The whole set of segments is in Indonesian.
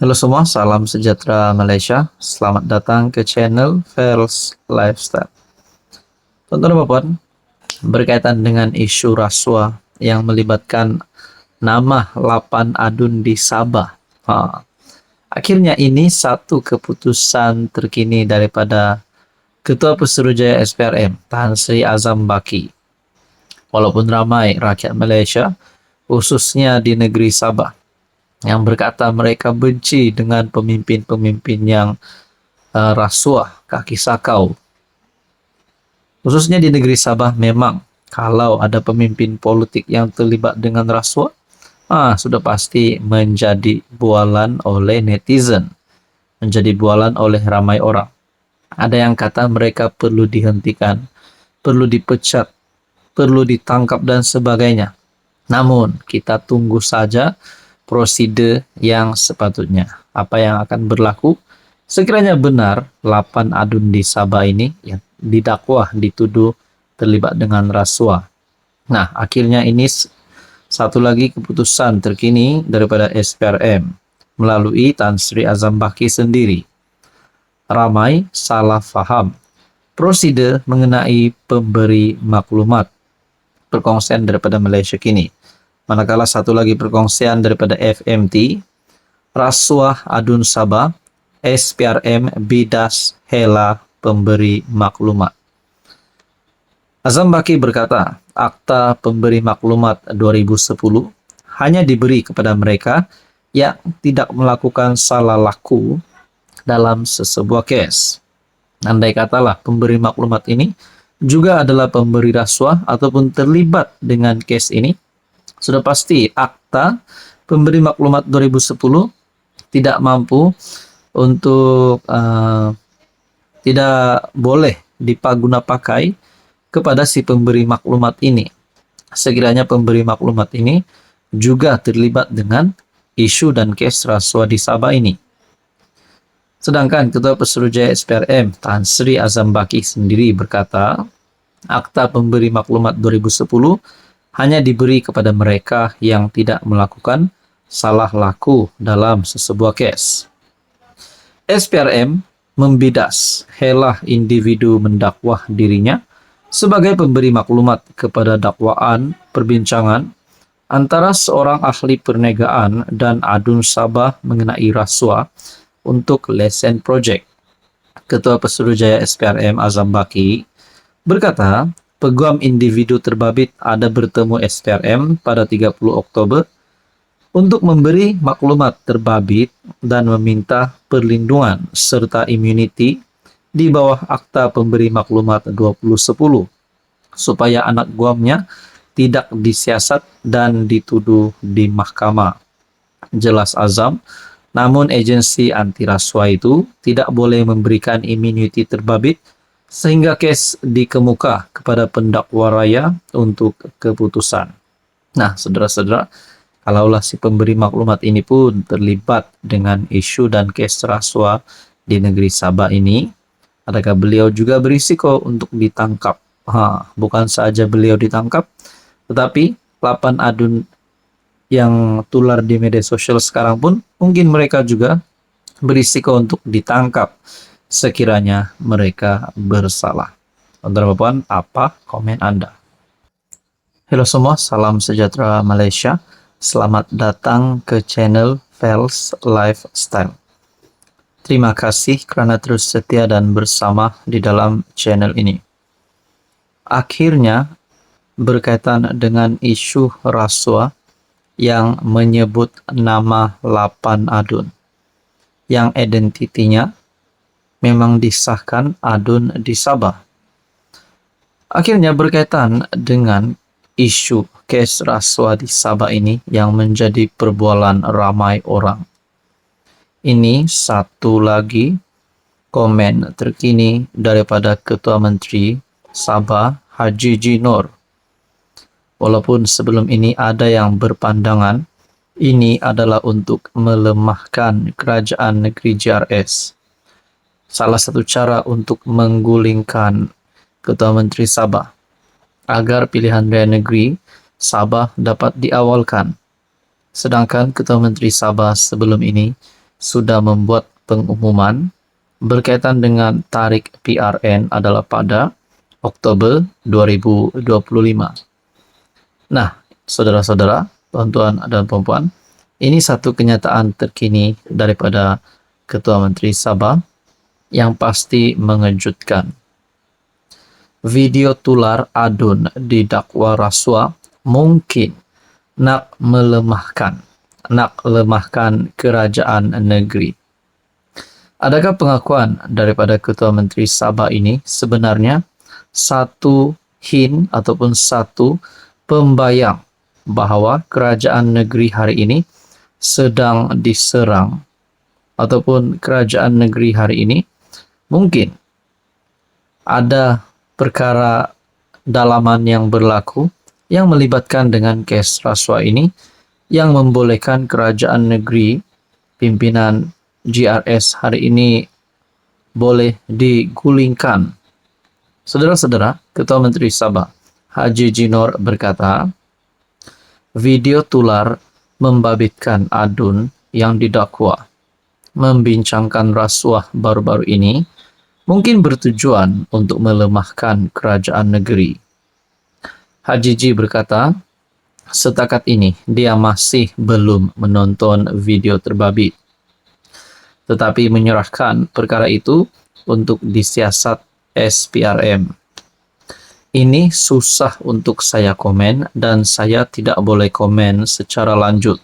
Halo semua, salam sejahtera Malaysia. Selamat datang ke channel Fels Lifestyle. Tuan-tuan dan puan, berkaitan dengan isu rasuah yang melibatkan nama 8 adun di Sabah. Akhirnya ini satu keputusan terkini daripada Ketua Pesuruhjaya SPRM, Tan Sri Azam Baki. Walaupun ramai rakyat Malaysia, khususnya di negeri Sabah, yang berkata mereka benci dengan pemimpin-pemimpin yang rasuah, kaki sakau. Khususnya di negeri Sabah memang kalau ada pemimpin politik yang terlibat dengan rasuah, sudah pasti menjadi bualan oleh netizen, menjadi bualan oleh ramai orang. Ada yang kata mereka perlu dihentikan, perlu dipecat, perlu ditangkap dan sebagainya. Namun kita tunggu saja prosedur yang sepatutnya. Apa yang akan berlaku? Sekiranya benar 8 adun di Sabah ini yang didakwah dituduh terlibat dengan rasuah. Nah, akhirnya ini satu lagi keputusan terkini daripada SPRM melalui Tan Sri Azam Baki sendiri. Ramai salah faham prosedur mengenai pemberi maklumat perkongsian daripada Malaysia kini. Manakala satu lagi perkongsian daripada FMT, rasuah adun Sabah, SPRM bidas hela pemberi maklumat. Azam Baki berkata, Akta Pemberi Maklumat 2010 hanya diberi kepada mereka yang tidak melakukan salah laku dalam sesebuah kes. Andai katalah pemberi maklumat ini juga adalah pemberi rasuah ataupun terlibat dengan kes ini, sudah pasti Akta Pemberi Maklumat 2010 tidak mampu untuk tidak boleh dipagunapakai kepada si pemberi maklumat ini. Sekiranya pemberi maklumat ini juga terlibat dengan isu dan kes rasuah di Sabah ini. Sedangkan Ketua Pesuruhjaya SPRM Tan Sri Azam Baki sendiri berkata, Akta Pemberi Maklumat 2010 hanya diberi kepada mereka yang tidak melakukan salah laku dalam sesebuah kes. SPRM membidas helah individu mendakwah dirinya sebagai pemberi maklumat kepada dakwaan perbincangan antara seorang ahli perniagaan dan adun Sabah mengenai rasuah untuk lesen projek. Ketua Pesuruhjaya SPRM Azam Baki berkata, peguam individu terbabit ada bertemu SPRM pada 30 Oktober untuk memberi maklumat terbabit dan meminta perlindungan serta immunity di bawah Akta Pemberi Maklumat 2010 supaya anak guamnya tidak disiasat dan dituduh di mahkamah. Jelas Azam, namun agensi anti rasuah itu tidak boleh memberikan immunity terbabit sehingga kes dikemuka kepada pendakwa raya untuk keputusan. Nah, saudara-saudara, kalaulah si pemberi maklumat ini pun terlibat dengan isu dan kes rasuah di negeri Sabah ini, adakah beliau juga berisiko untuk ditangkap? Bukan saja beliau ditangkap, tetapi 8 adun yang tular di media sosial sekarang pun mungkin mereka juga berisiko untuk ditangkap sekiranya mereka bersalah. Teman-teman, apa komen Anda? Halo semua, salam sejahtera Malaysia. Selamat datang ke channel Fels Lifestyle. Terima kasih kerana terus setia dan bersama di dalam channel ini. Akhirnya, berkaitan dengan isu rasuah yang menyebut nama 8 adun, yang identitinya memang disahkan adun di Sabah. Akhirnya berkaitan dengan isu kes rasuah di Sabah ini yang menjadi perbualan ramai orang. Ini satu lagi komen terkini daripada Ketua Menteri Sabah Haji G. Noor. Walaupun sebelum ini ada yang berpandangan ini adalah untuk melemahkan kerajaan negeri JRS. Salah satu cara untuk menggulingkan Ketua Menteri Sabah agar pilihan raya negeri Sabah dapat diawalkan. Sedangkan Ketua Menteri Sabah sebelum ini sudah membuat pengumuman berkaitan dengan tarik PRN adalah pada Oktober 2025. Nah, saudara-saudara, tuan-tuan dan puan-puan, ini satu kenyataan terkini daripada Ketua Menteri Sabah yang pasti mengejutkan. Video tular adun didakwa rasuah mungkin nak lemahkan kerajaan negeri. Adakah pengakuan daripada Ketua Menteri Sabah ini sebenarnya satu hint ataupun satu pembayang bahawa kerajaan negeri hari ini sedang diserang, ataupun kerajaan negeri hari ini mungkin ada perkara dalaman yang berlaku yang melibatkan dengan kes rasuah ini yang membolehkan kerajaan negeri pimpinan GRS hari ini boleh digulingkan. Saudara-saudara, Ketua Menteri Sabah Haji Jinor berkata, video tular membabitkan adun yang didakwa membincangkan rasuah baru-baru ini mungkin bertujuan untuk melemahkan kerajaan negeri. Haji Ji berkata, setakat ini dia masih belum menonton video terbabit, tetapi menyerahkan perkara itu untuk disiasat SPRM. Ini susah untuk saya komen dan saya tidak boleh komen secara lanjut.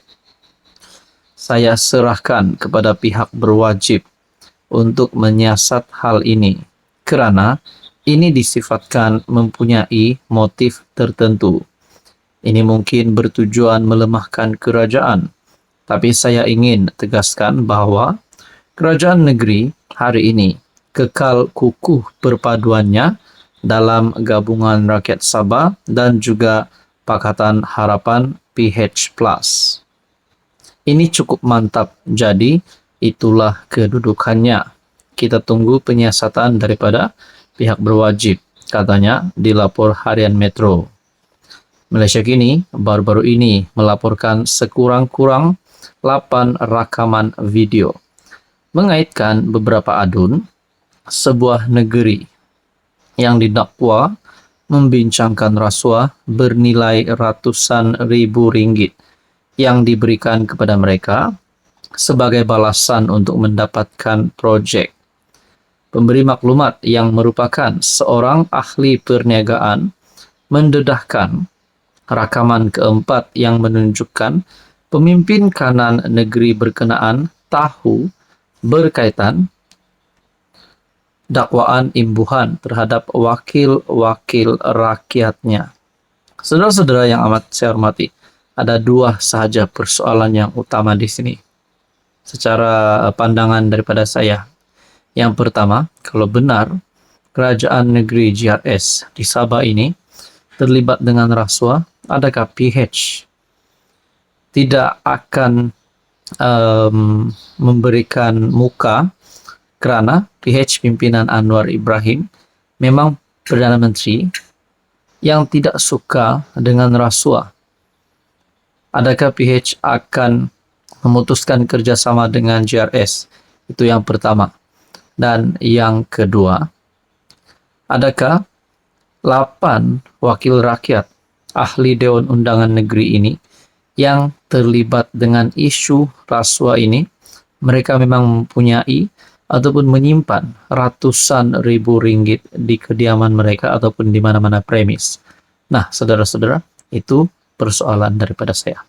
Saya serahkan kepada pihak berwajib untuk menyiasat hal ini, kerana ini disifatkan mempunyai motif tertentu. Ini mungkin bertujuan melemahkan kerajaan, tapi saya ingin tegaskan bahawa kerajaan negeri hari ini kekal kukuh perpaduannya dalam Gabungan Rakyat Sabah dan juga Pakatan Harapan PH+. Ini cukup mantap, jadi itulah kedudukannya. Kita tunggu penyiasatan daripada pihak berwajib, katanya di lapor harian Metro. Malaysia Kini baru-baru ini melaporkan sekurang-kurang 8 rakaman video mengaitkan beberapa adun sebuah negeri yang didakwa membincangkan rasuah bernilai ratusan ribu ringgit yang diberikan kepada mereka sebagai balasan untuk mendapatkan projek. Pemberi maklumat yang merupakan seorang ahli perniagaan mendedahkan rakaman keempat yang menunjukkan pemimpin kanan negeri berkenaan tahu berkaitan dakwaan imbuhan terhadap wakil-wakil rakyatnya. Saudara-saudara yang amat saya hormati, ada dua sahaja persoalan yang utama di sini secara pandangan daripada saya. Yang pertama, kalau benar kerajaan negeri GRS di Sabah ini terlibat dengan rasuah, adakah PH tidak akan memberikan muka, kerana PH pimpinan Anwar Ibrahim memang Perdana Menteri yang tidak suka dengan rasuah. Adakah PH akan memutuskan kerjasama dengan GRS? Itu yang pertama. Dan yang kedua, adakah 8 wakil rakyat ahli Dewan Undangan Negeri ini yang terlibat dengan isu rasuah ini, mereka memang mempunyai ataupun menyimpan ratusan ribu ringgit di kediaman mereka ataupun di mana-mana premis. Nah, saudara-saudara, itu persoalan daripada saya.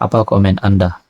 Apa komen Anda?